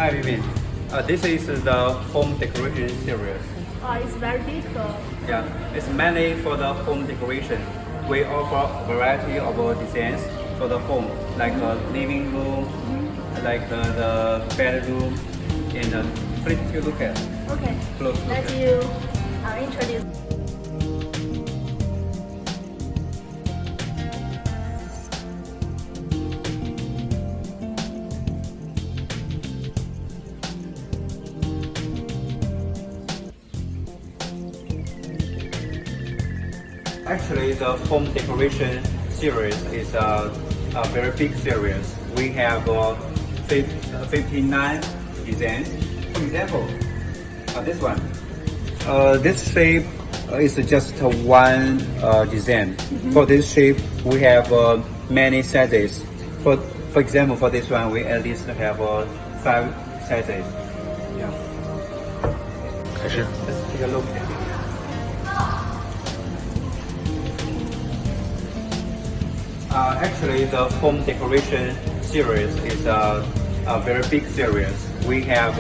Hi, Vivian. This is the home decoration series. It's very beautiful. Yeah, it's mainly for the home decoration. We offer a variety of designs for the home, like a living room, like the bedroom, and please take a look at. Okay, Close look let at. you introduce. Actually, the home decoration series is a very big series. We have 59 designs. For example, this one. This shape is just one design. For this shape, we have many sizes. For example, for this one, we at least have 5 sizes. Yeah. 开始。 Let's take a look. Actually, the home decoration series is a very big series. We have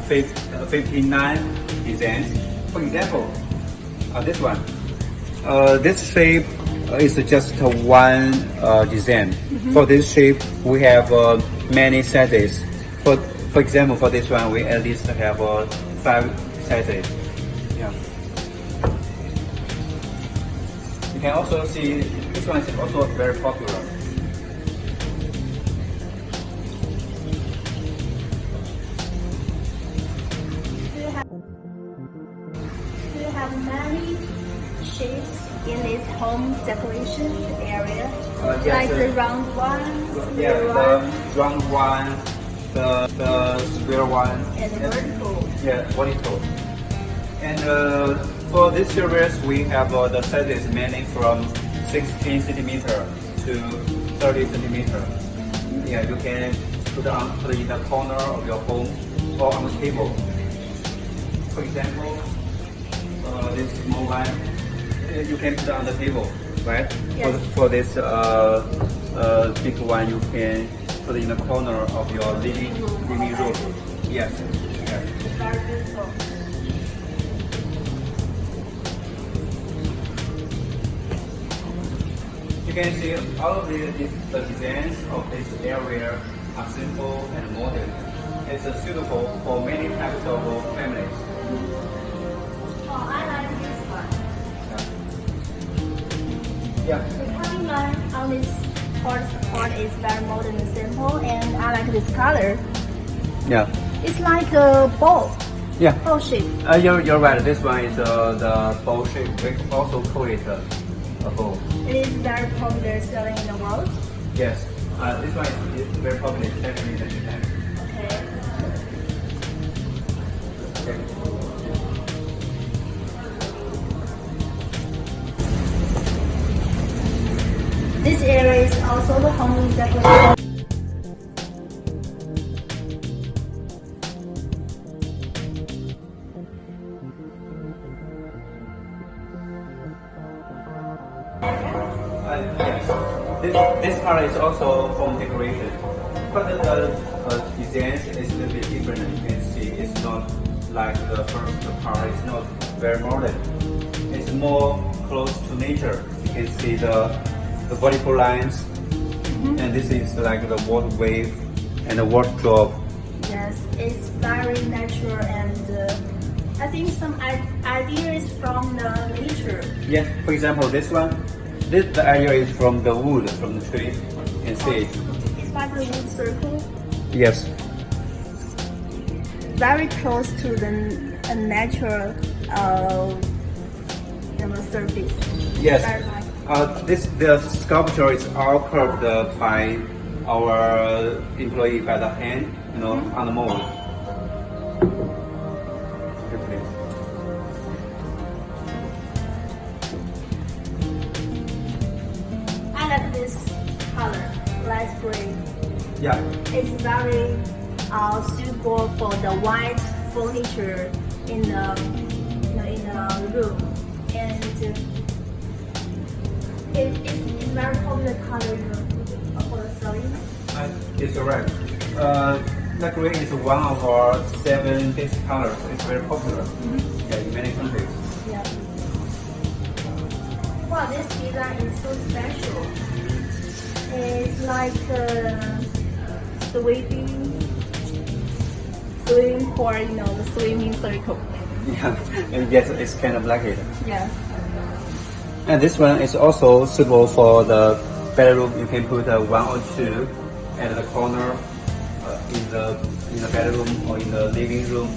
59 designs. For example, this one. This shape is just one design. For this shape, we have many sizes. For example, for this one, we at least have 5 sizes. Yeah. You can also see this one is also very popular. Do you have many shapes in this home decoration area? Yes, Like the round one, Yeah, square the one, round one, the square one, and the vertical. yeah, vertical. And for this series, we have the sizes mainly from 16 centimeter to 30 centimeter. Yeah, you can put in the corner of your home or on the table. For example, this small one, you can put on the table, right? Yes. For this big one, you can put in the corner of your living room. Yes. Yes. It's very beautiful. You can see all of the designs of this area are simple and modern. It's suitable for many types of families. Oh, I like this one. Yeah. The cutting line on this part is very modern and simple, and I like this color. Yeah. It's like a bowl, Yeah. bowl shape. You're right. This one is the bowl shape. We also call it a bowl. It is very popular selling in the world. Yes. This one is very popular, especially in Japan. Okay. Okay. This area is also the home decoration. Yes. This part is also home decoration, but the design is a little bit different. You can see it's not like the first part. It's not very modern. It's more close to nature. You can see the vertical lines, and this is like the water wave and the wardrobe. Yes, it's very natural, and I think some ideas from the nature. Yes. For example, this one. The area is from the wood, from the tree. You can see it. It's like a wood circle, Yes. very close to the natural surface. Yes. Very nice. The sculpture is all curved by our employee by the hand, on the mold. Here, please. I like this color, light gray. Yeah. It's very suitable for the white furniture in the room, and it's very popular color for the selling. It's correct. The green is one of our 7 basic colors. It's very popular. Yeah, in many countries. Yeah. Wow, this design is so special. It's like swimming for, the swimming circle. Yeah, and yes, it's kind of like it. Yeah. And this one is also suitable for the bedroom. You can put 1 or 2 at the corner in the bedroom or in the living room.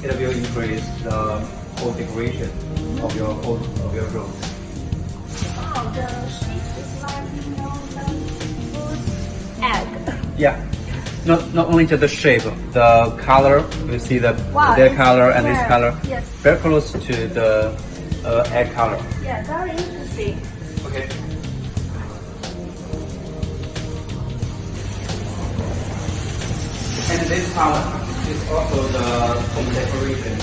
It will increase the whole decoration of your room. Wow, the shape is like the fruit egg. Yeah. Not only just the shape, the color. You see the color and this color. Yes. Very close to the egg color. Yeah, very interesting. Okay. And this color is also the home decoration.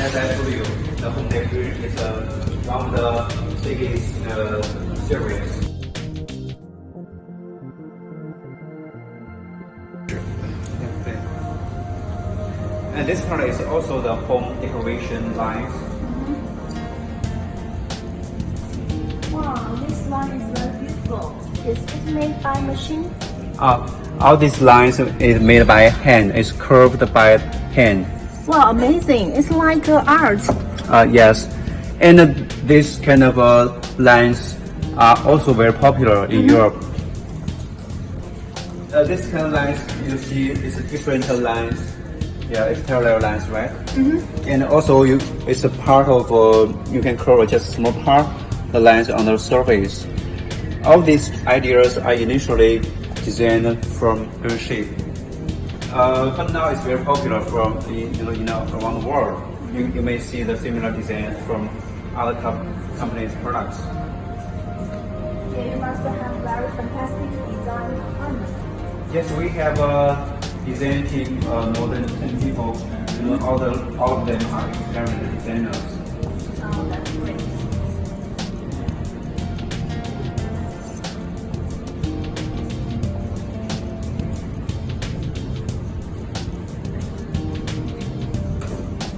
As I told you, the home decoration is one of the biggest series. And this color is also the home decoration lines. Wow, this one is very beautiful. Is it made by machine? All these lines is made by hand. It's curved by hand. Wow, amazing. It's like art. Yes, and this kind of lines are also very popular in Europe. This kind of lines you see is different lines. Yeah, it's parallel lines, right? And also it's a part of you can curve just small part the lines on the surface. All these ideas are initially designed from GreenShip. But now it's very popular from around the world. You may see the similar design from other companies' products. Yeah, you must have very fantastic design. Yes, we have a design team, more than 10 people. All of them are experienced designers. Oh, that's great.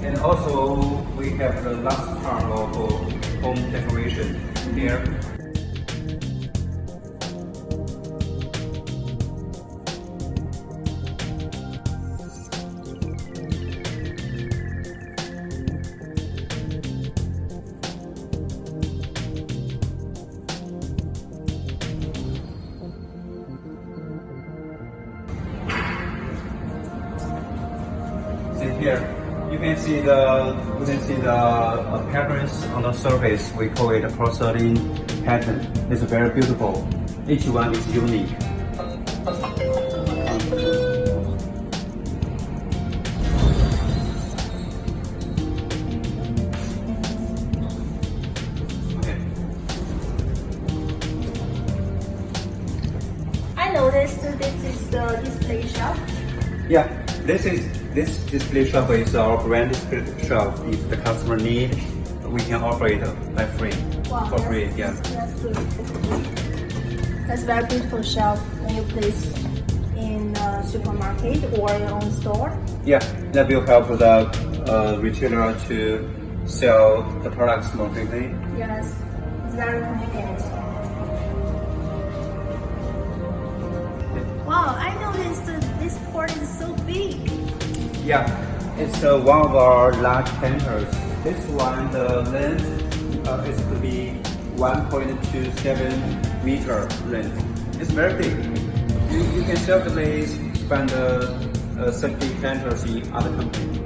And also, we have the last part of home decoration here. Here, you can see the patterns on the surface. We call it a porcelain pattern. It's very beautiful. Each one is unique. Okay. I noticed this is the display shelf. Yeah, this display shelf is our brand display shelf. If the customer need, we can offer it by free. Wow, For free, yeah. That's good. That's very beautiful shelf when you place in a supermarket or your own store. Yeah, that will help the retailer to sell the products more quickly. Yes, it's very convenient. Wow, I noticed this port is so big. Yeah, it's one of our large planters. This one, the length is to be 1.27 meter length. It's very big. You can certainly find 30 planters in other countries.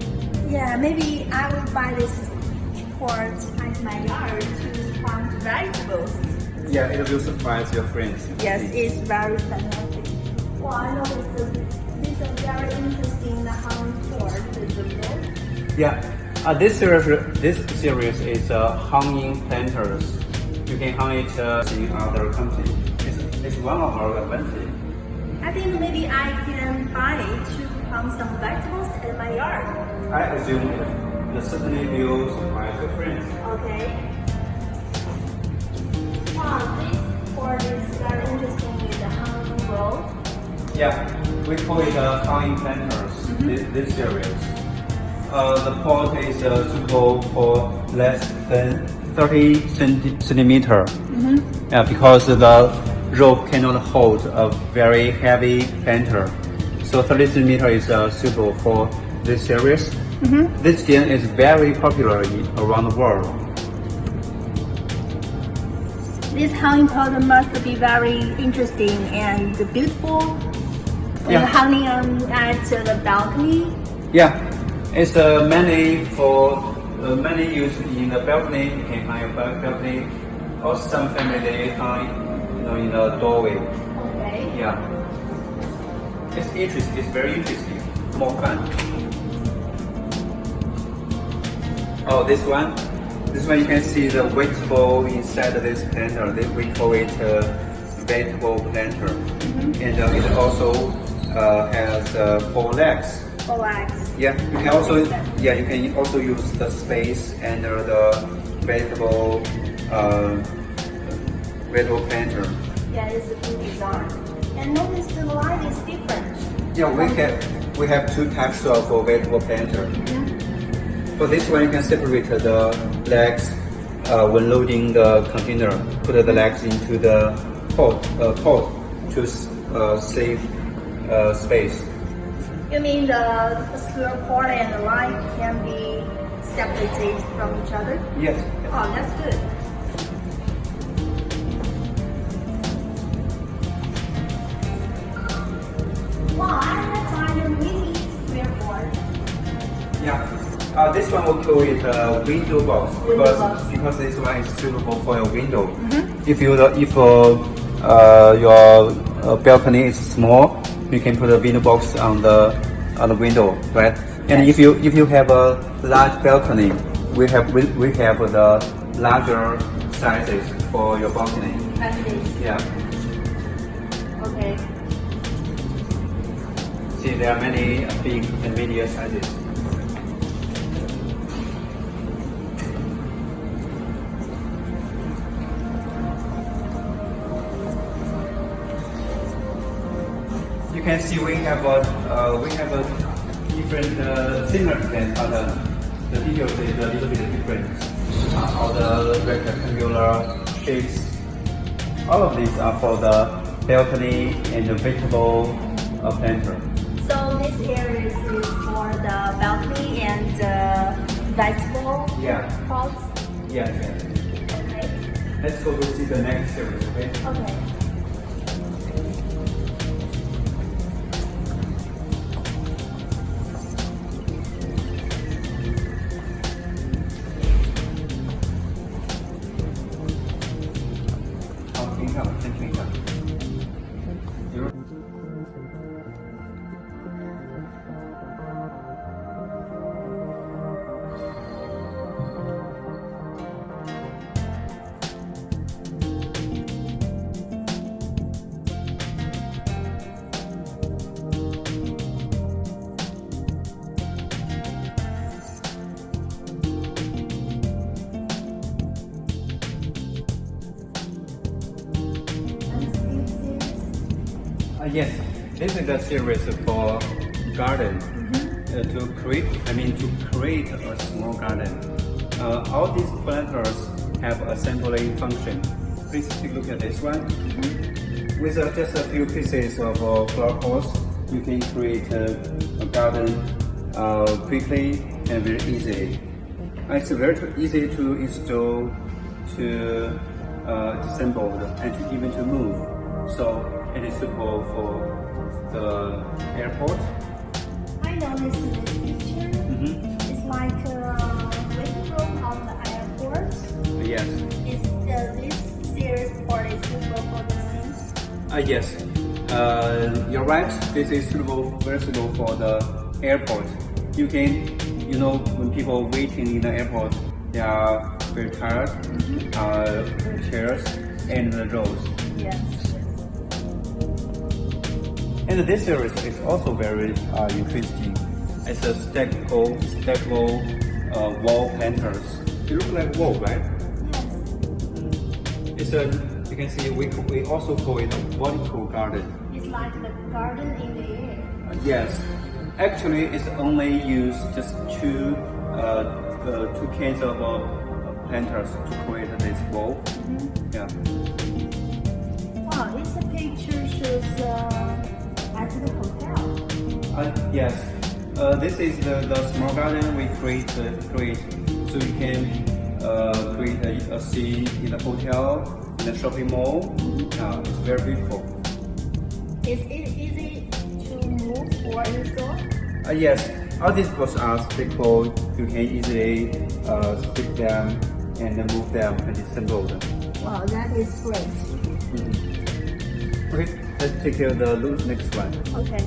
Yeah, maybe I will buy this port at my yard to plant vegetables. Yeah, it will surprise your friends. Yes, it's very fantastic. Well, I noticed this is a very interesting hung port with the boat. Yeah, this series is hanging planters. You can hang it in other countries. It's one of our advantages. I think maybe I can buy it to plant some vegetables at my yard. I assume it certainly will surprise your friends. Okay. Wow, this port is very interesting with the hanging boat. Yeah, We call it hanging planters. This series. The pot is suitable for less than 30 centimeter. Because the rope cannot hold a very heavy planter. So 30 centimeter is suitable for this series. This design is very popular around the world. This hanging pot must be very interesting and beautiful. Yeah. Hanging at the balcony. Yeah, it's mainly for many use in the balcony. You can hang a balcony. Also, some family they hang, in the doorway. Okay. Yeah, it's interesting. It's very interesting. More fun. Oh, this one you can see the vegetable inside this planter. We call it vegetable planter, and it also has 4 legs. 4 legs. Yeah, you can also use the space under the vegetable planter. Yeah, it's a good design. And notice the line is different. Yeah, we have 2 types of vegetable planter. For this one, you can separate the legs when loading the container. Put the legs into the pot to save space. You mean the square part and the line can be separated from each other? Yes. Oh, that's good. Wow, I have tried a mini square board. Yeah. This one will call it a window box because this one is suitable for your window. If your balcony is small, you can put a window box on the window, right? And if you have a large balcony, we have the larger sizes for your balcony. Like this. Yeah. Okay. See, there are many big and medium sizes. You can see we have a different similar design, but the details is a little bit different. All the rectangular shapes, all of these are for the balcony and the vegetable planter. So this area is for the balcony and the vegetable pots? Yeah. Okay. Let's go to see the next series, okay? Okay. Yes, this is a series for garden. To create a small garden. All these planters have assembly function. Please take a look at this one. With just a few pieces of flower pots, you can create a garden quickly and very easily. It's very easy to install, to assemble, and even to move. So it is suitable for the airport. I noticed in this picture, it's like a waiting room on the airport. Yes. Is this series part is suitable for the scene? Yes. You're right. This is very suitable for the airport. You can, when people waiting in the airport, they are very tired. Chairs and the rows. Yes. And this series is also very interesting. It's a stackable wall planters. It looks like wall, right? Yes. You can see we also call it a vertical garden. It's like the garden in the air. Yes, actually, it's only used just two cans of planters to create this wall. Yeah. Wow, it's a picture shows at the hotel. Yes. This is the small garden we create so you can create a scene in the hotel, in the shopping mall. It's very beautiful. Is it easy to move or install? Yes, all these posts because you can easily stick them and move them and assemble them. Wow, that is great. Okay, let's take the next one. Okay.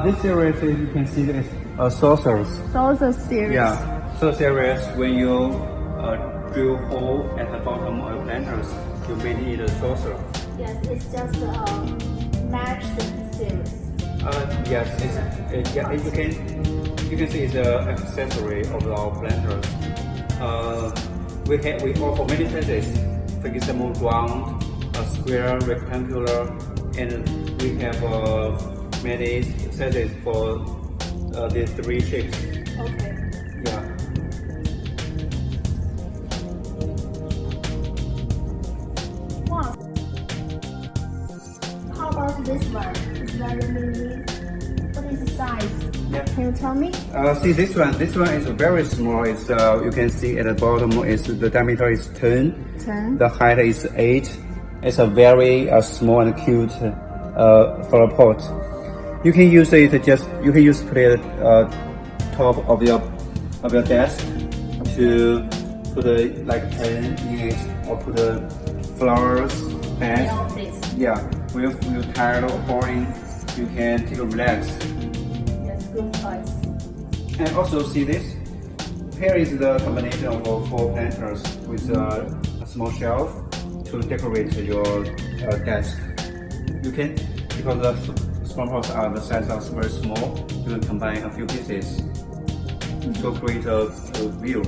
This series, you can see, is saucers. Saucer series. Yeah, so series when you drill hole at the bottom of planters, you may need a saucer. Yes, it's just matched series. Yes, you can see it's an accessory of our planters. We offer many sizes, for example, round, square, rectangular, and we have many sizes for these three shapes. Okay. Yeah. Wow. How about this one? It's very mini. What is the size? Yeah. Can you tell me? See this one. This one is very small. It's you can see at the bottom is the diameter is 10. 10. The height is 8. It's a very small and cute flower pot. You can use it put it top of your desk to put like pen in it or put flowers plants. Yeah, when you're tired or boring, you can take a relax. Yes, good choice. And also see this. Here is the combination of 4 planters with a small shelf to decorate your desk. You can, because the small pots are the size are very small, you can combine a few pieces to create a view.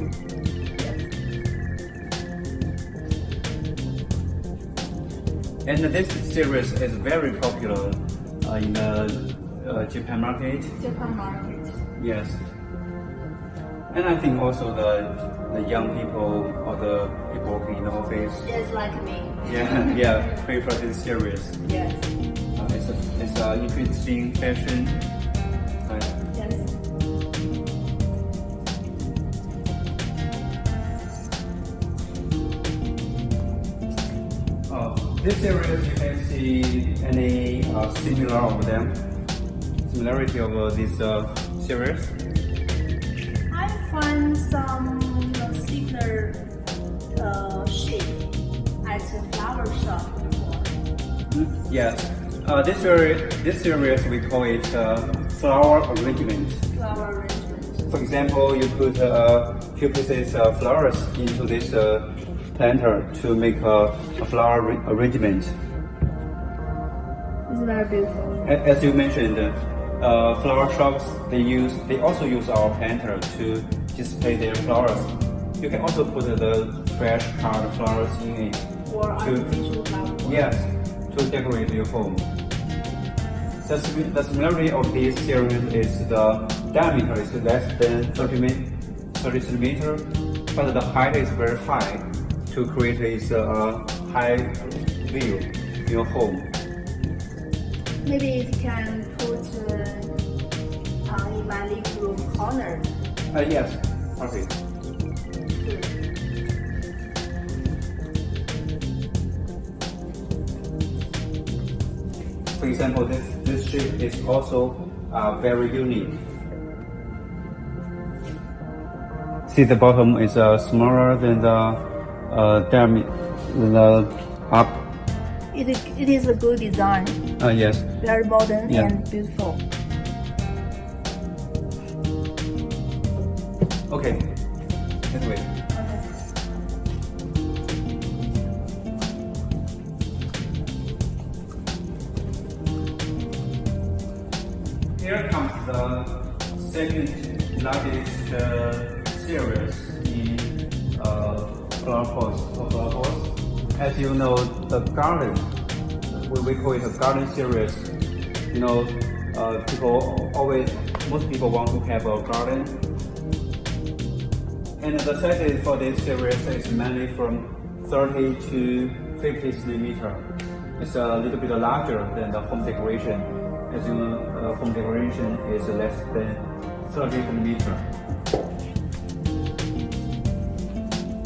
And this series is very popular in the Japan market. Japan market. Yes. And I think also the young people or the people working in the office, Just like me. yeah, prefer this series. Yes. It's an interesting fashion. Yes. This series you can see any similarity of this series. I find some similar shape at a flower shop before. Yes. This series we call it flower arrangement. Flower arrangement. For example, you put a few pieces of flowers into this planter to make a flower arrangement. It's very beautiful. As you mentioned, flower shops they also use our planter to display their flowers. You can also put the fresh cut flowers in it. Or artificial flowers. Yes, to decorate your home. The similarity of this series is the diameter is less than 30 centimeters, but the height is very high to create this high view in your home. Maybe it can put in my living room corner. Yes, perfect. Good. For example, this shape is also very unique. See, the bottom is smaller than the diameter, than the up. It is a good design. Yes. Very modern Yeah. and beautiful. Okay. Let's wait. Here comes the second largest series in flower pots. As you know, the garden, we call it a garden series. You know, most people want to have a garden. And the size for this series is mainly from 30 to 50 centimeter. It's a little bit larger than the home decoration. As you know, home decoration is less than 30 centimeter.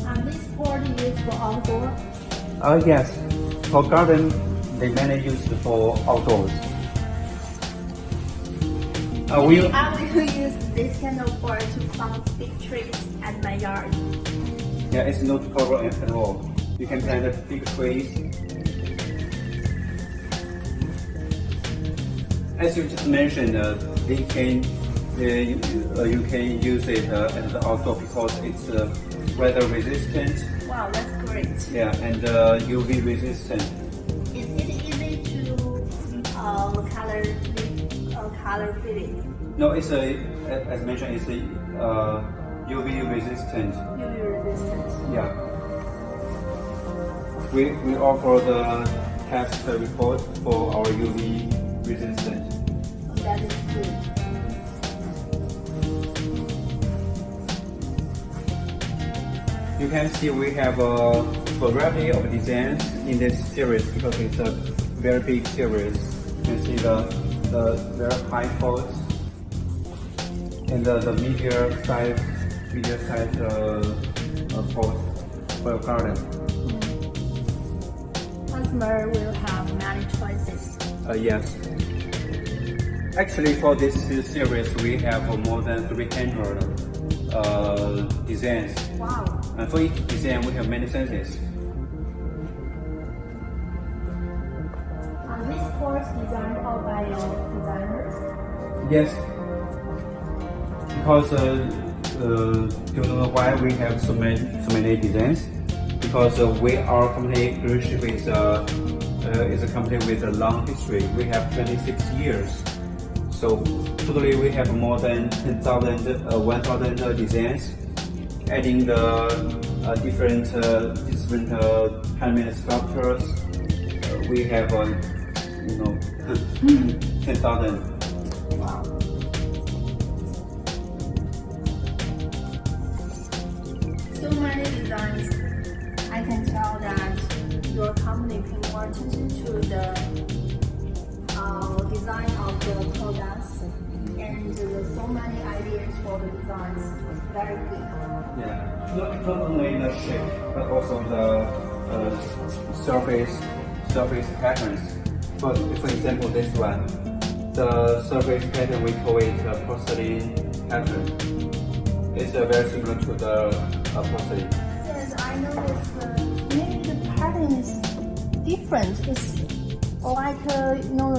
And this board used for outdoor? Yes. For garden, they mainly used for outdoors. I will use this kind of board to plant big trees at my yard. Yeah, it's not problem at all. You can plant big trees. As you just mentioned, you can use it as the outdoor because it's weather resistant. Wow, that's great. Yeah, and UV resistant. Is it easy to color fitting? No, it's as mentioned, it's UV resistant. UV resistant. Yeah. We offer the test report for our UV resistant. That is good. You can see we have a variety of designs in this series because it's a very big series. You can see the very high pots and the medium size pot for your garden. Customer will have many choices. Yes. Actually, for this series, we have more than 300 designs. Wow. And for each design, we have many sizes. Are these boards designed all by your designers? Yes. Because you know why we have so many designs? Because our company Greenship is a company with a long history. We have 26 years. So totally we have more than 1,000 designs, adding the different handmade sculptures. We have 10,000. Wow. So many designs. I can tell that your company pay more attention to the design of the products and so many ideas for the designs. Very good. Yeah, not only the shape, but also the surface patterns. For example, this one, the surface pattern we call it a porcelain pattern. It's very similar to the porcelain. Yes, I noticed maybe the pattern is different. It's like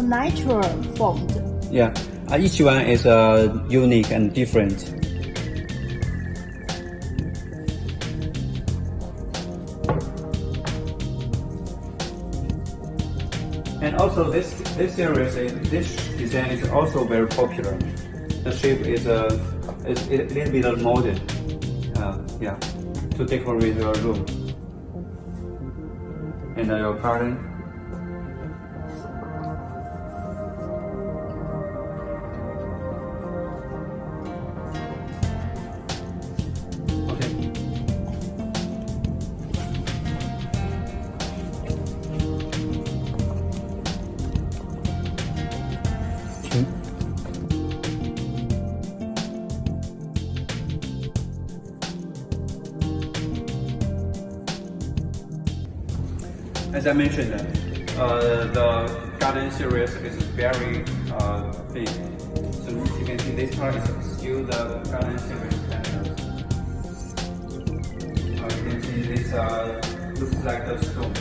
natural formed. Yeah, each one is unique and different. And also this series, this design is also very popular. The shape is a little bit modern. Yeah, to decorate your room and your garden. As I mentioned, the garden series is very big. So you can see this part is still the garden series pattern. You can see this looks like the stone.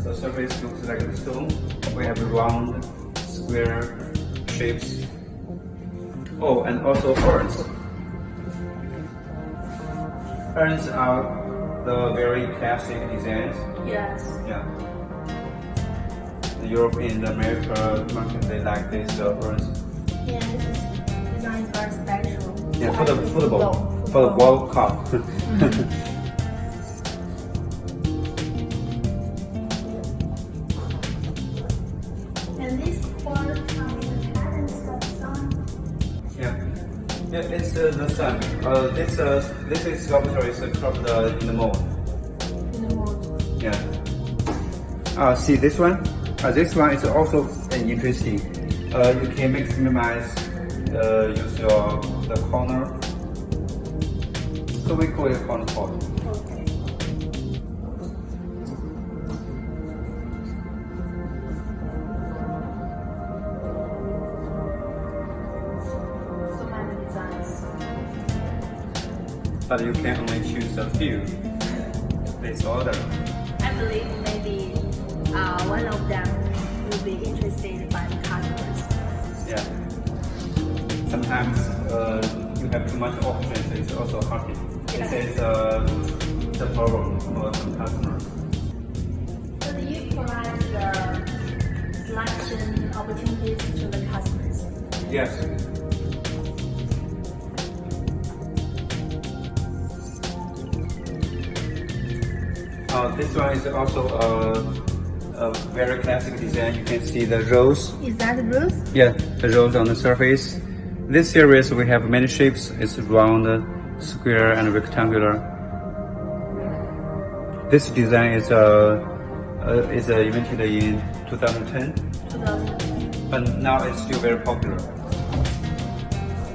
The surface looks like the stone. We have round, square shapes. Oh, and also urns. Urns are the very classic designs. Yes. Yeah. The Europe and the America market, they like this urns. Yeah, this design is very special. Yeah, for the World Cup. Yeah, it's the sun. This is sculpture is cropped in the mold. In the mold. Yeah. See this one? This one is also interesting. You can maximize use the corner. So we call it corner pot. Okay. So many designs. But you can only choose a few. Place order. I believe maybe one of them will be interested by the customers. Yeah. Sometimes you have too much options. It's also hard. Yeah. This is the problem for some customers. So do you provide the selection opportunities to the customers? Yes. This one is also a very classic design. You can see the rose. Is that the roof? Yeah, the rose on the surface. This series we have many shapes. It's round, square, and rectangular. This design is invented in 2010, 2010. but now it's still very popular,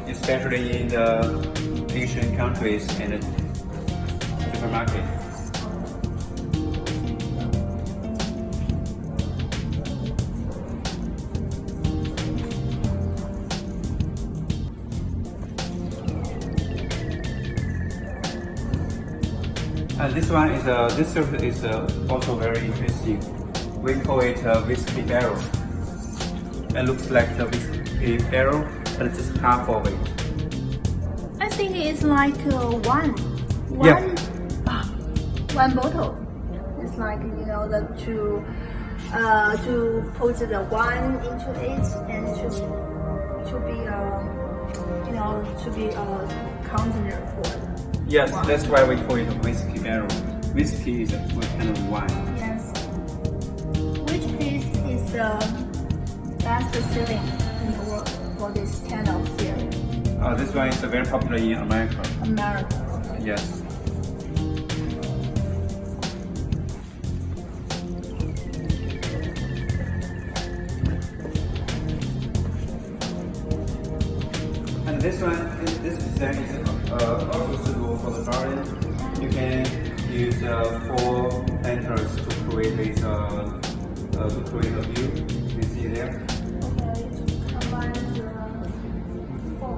especially in the Asian countries and supermarket. This one is this surface is also very interesting. We call it a whiskey barrel. It looks like the whiskey barrel, but it's just half of it. I think it's like one bottle. It's like to put the wine into it and to be a container for. Yes, wine. that's why we call it a whiskey barrel. Whiskey is a kind of wine. Yes. Which piece is the best selling in the world for this kind of series? This one is very popular in America. America. Yes. And this design is also suitable for the garden. You can use 4 planters to create a view. You can see there. Okay, combine the four.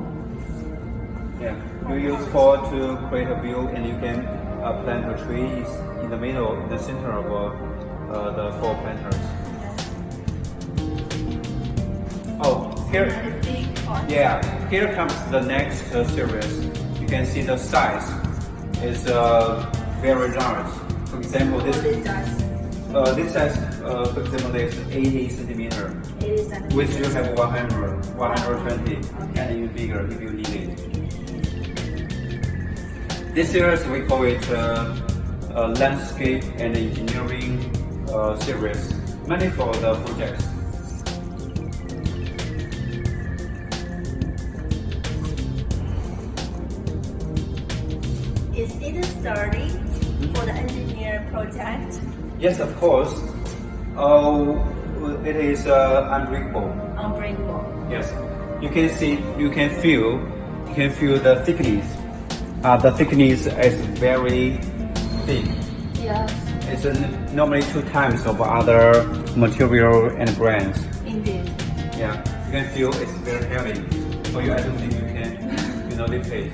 Yeah, you use 4 to create a view, and you can plant the trees in the middle, in the center of the 4 planters. Oh, here. Big pot. Yeah, here comes the next series. You can see the size is very large. For example, this size, for example, is 80 centimeter, 80 centimeters. which you have 100, 120, and even bigger if you need it. This series we call it landscape and engineering series, mainly for the projects. Is it study for the engineer project? Yes, of course. It is unbreakable. Unbreakable. Yes, you can feel the thickness. The thickness is very thick. Yes, It's normally 2 times of other material and brands. indeed. Yeah, you can feel it's very heavy. For you, I don't think you can, lift it.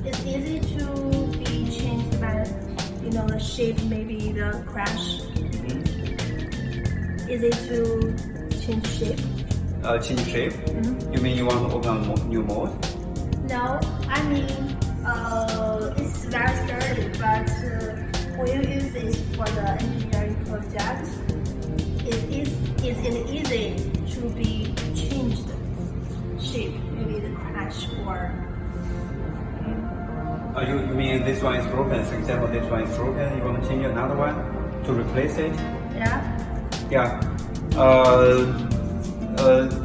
It's easy to be changed by, the shape, maybe the crash. Easy to change shape. Change shape. You mean you want to open a new mold? No, I mean, it's very sturdy, but when you use it for the engineering project, is it easy to be changed shape, maybe the crash or. You mean this one is broken? For example, this one is broken. You want to change another one to replace it? Yeah. Yeah.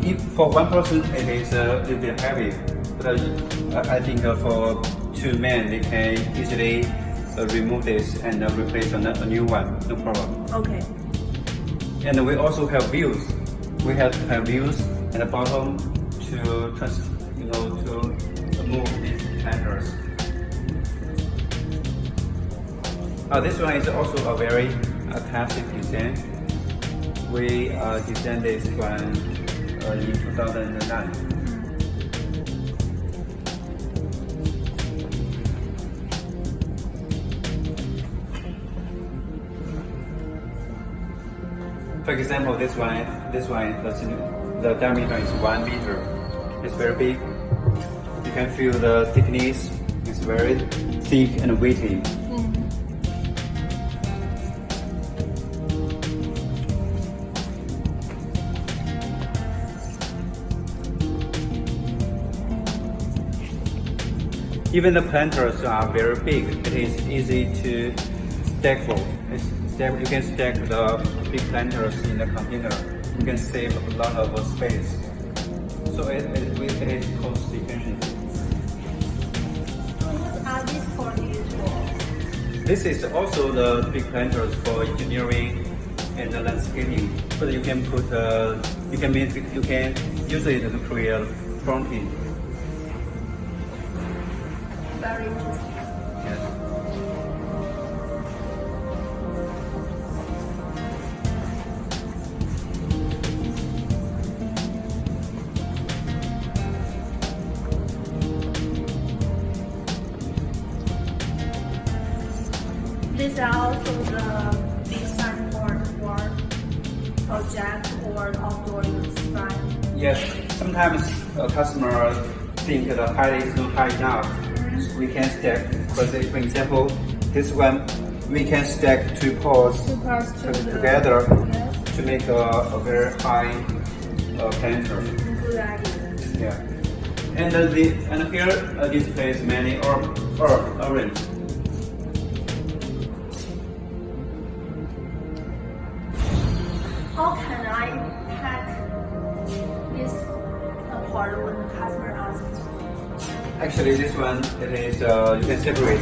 If for one person it is a little bit heavy, But I think for 2 men, they can easily remove this and replace a new one, no problem. Okay. And we also have views. We have views at the bottom to move these planters. This one is also a very classic design. We designed this one in 2009. For example, this one, the diameter is 1 meter. It's very big. You can feel the thickness. It's very thick and weighty. Even the planters are very big. It is easy to stackable. You can stack the big planters in the container. You can save a lot of space. So it is cost efficient. What are these for used? This is also the big planters for engineering and landscaping. But you can use it to create fronting. Very interesting. Yes. These are also the big signboard for project or outdoor use, right? Yes. Sometimes customers think the height is not high enough. We can stack. For example, this one we can stack 2 poles together to make a very high planter. Good idea. Yeah. And here displays many orange. How can I pack this apart when the customer asks? Actually, this one it is you can separate.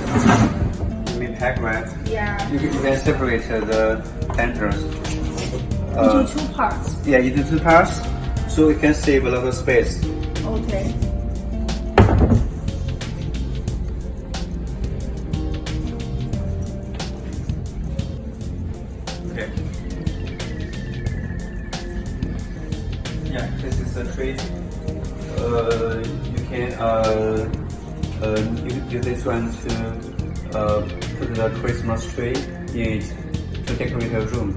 You mean pack, right? Yeah. You can separate the planters. Into 2 parts. Yeah, into 2 parts, so it can save a lot of space. Okay. Okay. Yeah, this is a tree. You can use this one to put the Christmas tree in it to decorate a room.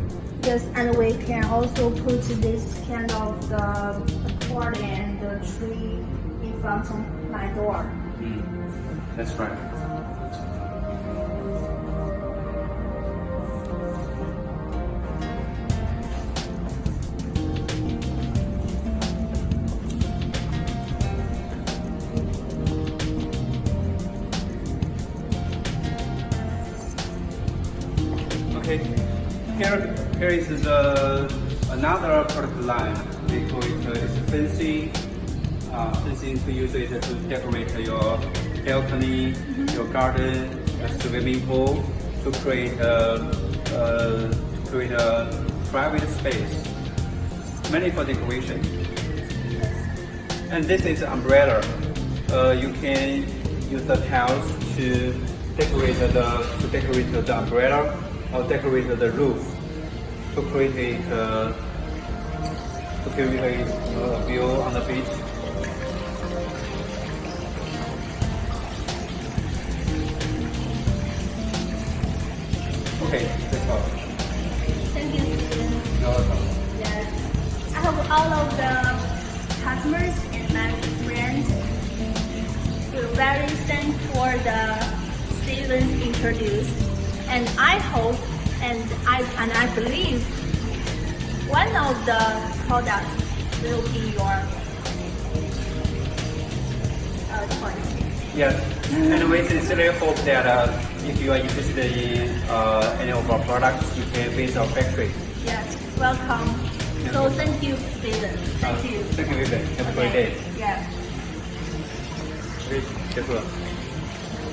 Yes, and we can also put this kind of the accordion and the tree in front of my door. That's right. Okay, here is another product line. We call it fencing. Fencing to use it to decorate your balcony, your garden, a swimming pool, to create a private space, mainly for decoration. And this is umbrella. You can use the tiles to decorate the umbrella or decorate the roof to create a view on the beach. Okay, that's all. Thank you, Steven. You're welcome. Yes. I hope all of the customers and my friends will very thankful for the Steven introduced. And I hope and I believe one of the products will be your choice. Yes, and we sincerely hope that if you are interested in any of our products, you can visit our factory. Yes, welcome. So thank you, Steven. Thank you. Thank you, Vivian. Have a great day. Yes. 结束了。